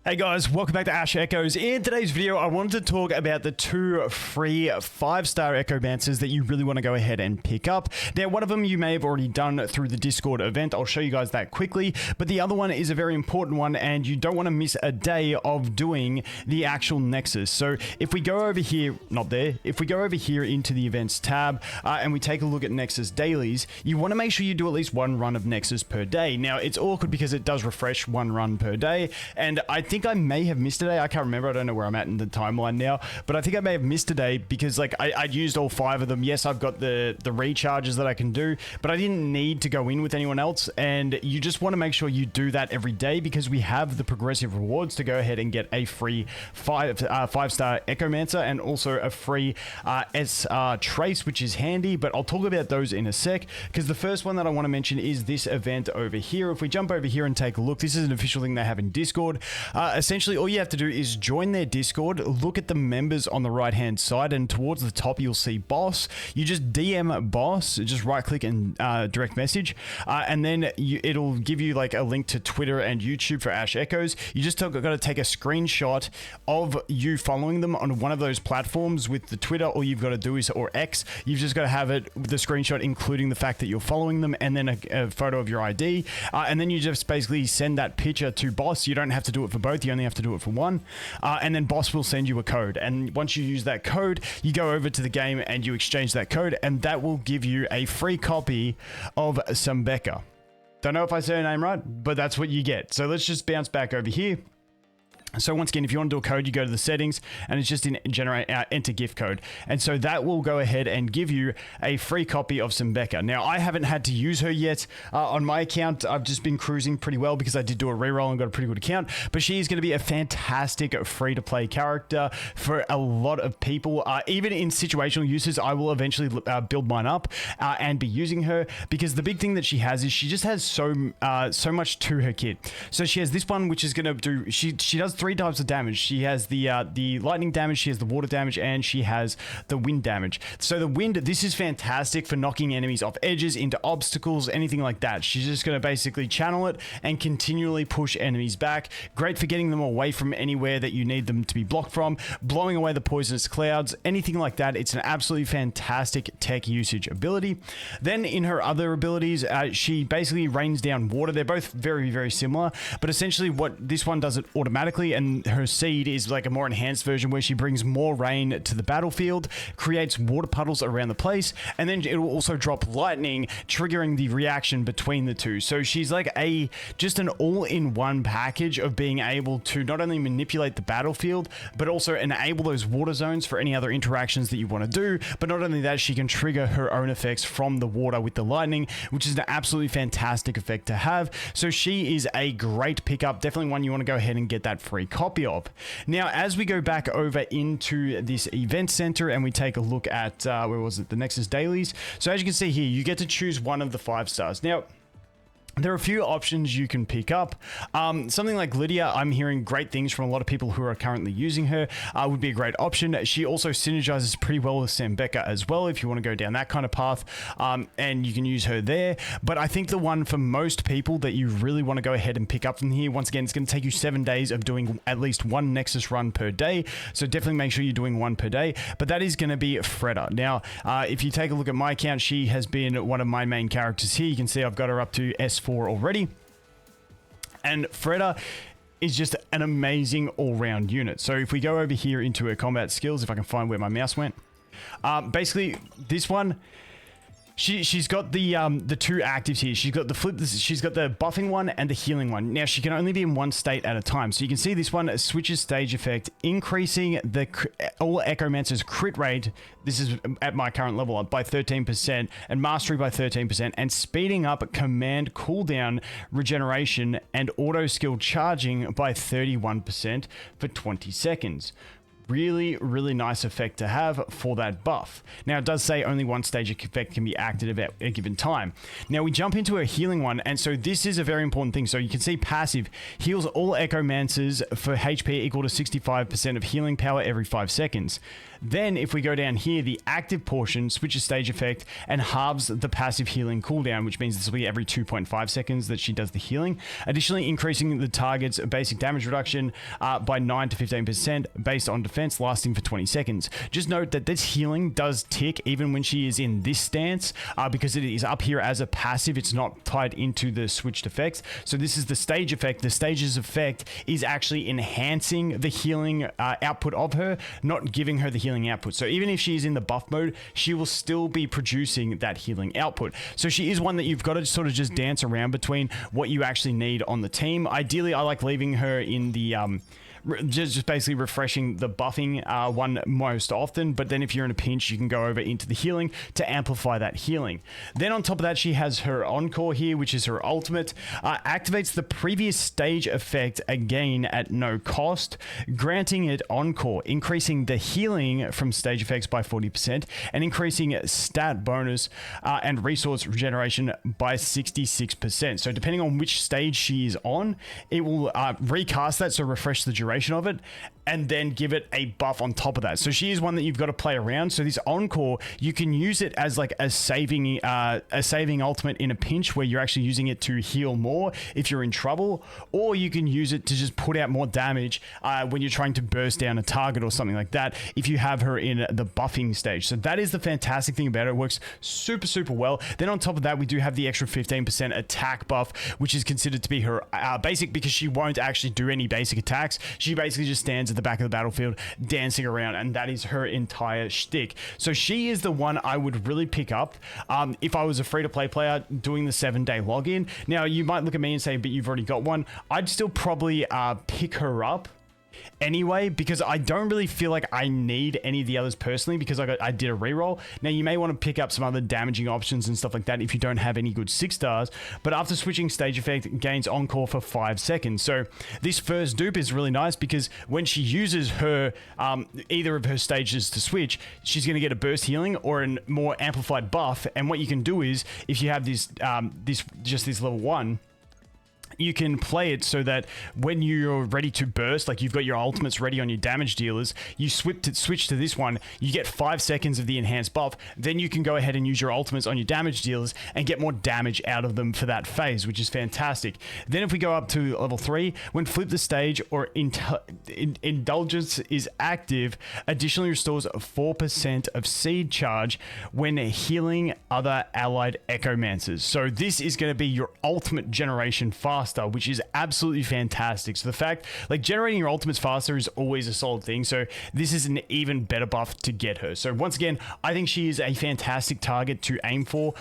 Hey guys, welcome back to Ash Echoes. In today's video, I wanted to talk about the two free 5-star Echomancers that you really want to go ahead and pick up. Now, one of them you may have already done through the Discord event. I'll show you guys that quickly. But the other one is a very important one, and you don't want to miss a day of doing the actual Nexus. So if we go over here, if we go over here into the events tab and we take a look at Nexus dailies, you want to make sure you do at least one run of Nexus per day. Now, it's awkward because it does refresh one run per day, and I think I may have missed a day. I can't remember. I don't know where I'm at in the timeline now, but I think I may have missed a day because like I'd used all 5 of them. Yes, I've got the recharges that I can do, but I didn't need to go in with anyone else. And you just want to make sure you do that every day because we have the progressive rewards to go ahead and get a free 5-star Echomancer and also a free SR Trace, which is handy, but I'll talk about those in a sec because the first one that I want to mention is this event over here. If we jump over here and take a look, this is an official thing they have in Discord. Essentially, all you have to do is join their Discord, look at the members on the right-hand side, and towards the top, you'll see Boss. You just DM Boss, just right-click and direct message, and then it'll give you like a link to Twitter and YouTube for Ash Echoes. You just got to take a screenshot of you following them on one of those platforms. With the Twitter, all you've got to do is, or X, you've just got to have it, the screenshot including the fact that you're following them, and then a photo of your ID, and then you just basically send that picture to Boss. You don't have to do it for both. You only have to do it for one, and then Boss will send you a code, and once you use that code, you go over to the game and you exchange that code, and that will give you a free copy of Sambheka. Don't know if I say her name right, but that's what you get. So let's just bounce back over here. So once again, if you want to do a code, you go to the settings and it's just in generate enter gift code. And so that will go ahead and give you a free copy of Sambheka. Now, I haven't had to use her yet on my account. I've just been cruising pretty well because I did do a reroll and got a pretty good account. But she is going to be a fantastic free-to-play character for a lot of people. Even in situational uses, I will eventually build mine up and be using her because the big thing that she has is she just has so much to her kit. So she has this one, which is going to do, she does 3 types of damage. She has the lightning damage, she has the water damage, and she has the wind damage. So the wind, this is fantastic for knocking enemies off edges, into obstacles, anything like that. She's just going to basically channel it and continually push enemies back. Great for getting them away from anywhere that you need them to be blocked from, blowing away the poisonous clouds, anything like that. It's an absolutely fantastic tech usage ability. Then in her other abilities, she basically rains down water. They're both very, very similar, but essentially what this one does it automatically, and her seed is like a more enhanced version where she brings more rain to the battlefield, creates water puddles around the place, and then it will also drop lightning, triggering the reaction between the two. So she's like just an all-in-one package of being able to not only manipulate the battlefield, but also enable those water zones for any other interactions that you want to do. But not only that, she can trigger her own effects from the water with the lightning, which is an absolutely fantastic effect to have. So she is a great pickup, definitely one you want to go ahead and get that free copy of. Now, as we go back over into this event center and we take a look at where was it, the Nexus dailies. So as you can see here, you get to choose one of the 5 stars. Now, there are a few options you can pick up. Something like Lydia, I'm hearing great things from a lot of people who are currently using her, would be a great option. She also synergizes pretty well with Sambheka as well, if you want to go down that kind of path, and you can use her there. But I think the one for most people that you really want to go ahead and pick up from here, once again, it's going to take you 7 days of doing at least 1 Nexus run per day, so definitely make sure you're doing 1 per day, but that is going to be Freda. Now, if you take a look at my account, she has been one of my main characters here. You can see I've got her up to S4 already, and Freda is just an amazing all-round unit. So if we go over here into her combat skills, if I can find where my mouse went, basically this one, she's got the 2 actives here. She's got the she's got the buffing one and the healing one. Now she can only be in one state at a time. So you can see this one switches stage effect, increasing the all Echomancers crit rate. This is at my current level up by 13%, and mastery by 13%, and speeding up command cooldown regeneration and auto skill charging by 31% for 20 seconds. really nice effect to have for that buff. Now it does say only one stage effect can be active at a given time. Now we jump into a healing one, and so this is a very important thing. So you can see passive heals all Echomancers for HP equal to 65% of healing power every 5 seconds. Then if we go down here, the active portion switches stage effect and halves the passive healing cooldown, which means this will be every 2.5 seconds that she does the healing. Additionally, increasing the target's basic damage reduction by 9 to 15% based on defense, lasting for 20 seconds. Just note that this healing does tick even when she is in this stance, because it is up here as a passive. It's not tied into the switched effects. So this is the stage effect. The stage's effect is actually enhancing the healing output of her, not giving her the healing output. So even if she's in the buff mode, she will still be producing that healing output. So she is one that you've got to sort of just dance around between what you actually need on the team. Ideally, I like leaving her in the just basically refreshing the buffing one most often, but then if you're in a pinch, you can go over into the healing to amplify that healing. Then on top of that, she has her encore here, which is her ultimate. Activates the previous stage effect again at no cost, granting it encore, increasing the healing from stage effects by 40% and increasing stat bonus and resource regeneration by 66%. So depending on which stage she is on, it will recast that, so refresh the duration of it, and then give it a buff on top of that. So she is one that you've got to play around. So this encore, you can use it as like a saving ultimate in a pinch where you're actually using it to heal more if you're in trouble, or you can use it to just put out more damage when you're trying to burst down a target or something like that if you have her in the buffing stage. So that is the fantastic thing about it. It works super well. Then on top of that, we do have the extra 15% attack buff, which is considered to be her basic, because she won't actually do any basic attacks. She basically just stands at the back of the battlefield dancing around, and that is her entire shtick. So she is the one I would really pick up if I was a free-to-play player doing the 7-day login. Now you might look at me and say, but you've already got one. I'd still probably pick her up anyway, because I don't really feel like I need any of the others personally, because I did a reroll. Now you may want to pick up some other damaging options and stuff like that if you don't have any good 6 stars, but after switching stage effect, it gains encore for 5 seconds. So this first dupe is really nice, because when she uses her either of her stages to switch, she's going to get a burst healing or a more amplified buff. And what you can do is, if you have this this level 1, you can play it so that when you're ready to burst, like you've got your ultimates ready on your damage dealers, you switch to this one, you get 5 seconds of the enhanced buff, then you can go ahead and use your ultimates on your damage dealers and get more damage out of them for that phase, which is fantastic. Then if we go up to level 3, when flip the stage or indulgence is active, additionally restores 4% of seed charge when healing other allied Echomancers. So this is going to be your ultimate generation faster, which is absolutely fantastic. So the fact, like, generating your ultimates faster is always a solid thing. So this is an even better buff to get her. So once again, I think she is a fantastic target to aim for,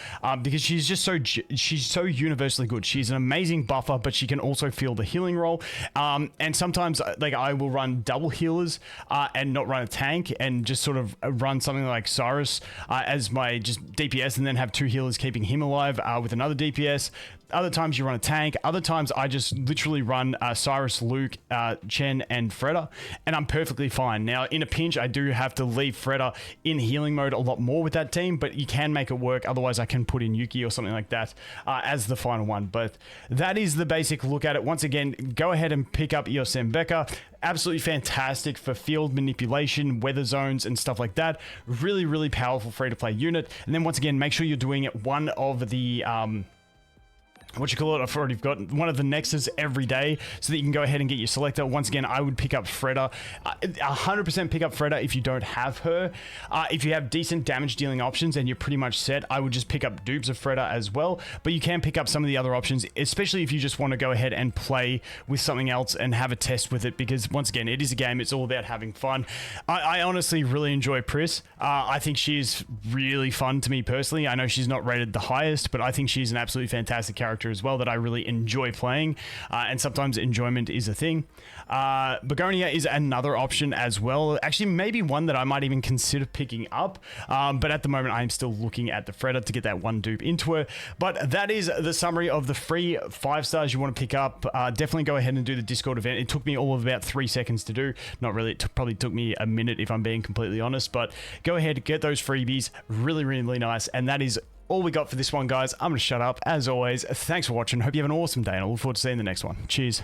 because she's just she's so universally good. She's an amazing buffer, but she can also feel the healing roll. And sometimes, like, I will run double healers and not run a tank, and just sort of run something like Cyrus as my just DPS, and then have 2 healers keeping him alive with another DPS. Other times you run a tank. Other times I just literally run Cyrus, Luke, Chen, and Freda, and I'm perfectly fine. Now, in a pinch, I do have to leave Freda in healing mode a lot more with that team, but you can make it work. Otherwise, I can put in Yuki or something like that as the final one. But that is the basic look at it. Once again, go ahead and pick up your Sambheka. Absolutely fantastic for field manipulation, weather zones, and stuff like that. Really powerful free-to-play unit. And then once again, make sure you're doing one of the what you call it, I've already got one of the Nexus every day, so that you can go ahead and get your selector. Once again, I would pick up Freda. 100% pick up Freda if you don't have her. If you have decent damage dealing options and you're pretty much set, I would just pick up dupes of Freda as well. But you can pick up some of the other options, especially if you just want to go ahead and play with something else and have a test with it, because once again, it is a game. It's all about having fun. I honestly really enjoy Pris. I think she's really fun to me personally. I know she's not rated the highest, but I think she's an absolutely fantastic character character as well that I really enjoy playing, and sometimes enjoyment is a thing. Begonia is another option as well. Actually, maybe one that I might even consider picking up, but at the moment I'm still looking at the Freda to get that one dupe into her. But that is the summary of the free 5 stars you want to pick up. Definitely go ahead and do the Discord event. It took me all of about 3 seconds to do. Not really, it probably took me a minute if I'm being completely honest, but go ahead, get those freebies. Really, really nice. And that is all we got for this one, guys. I'm going to shut up. As always, thanks for watching. Hope you have an awesome day, and I look forward to seeing the next one. Cheers.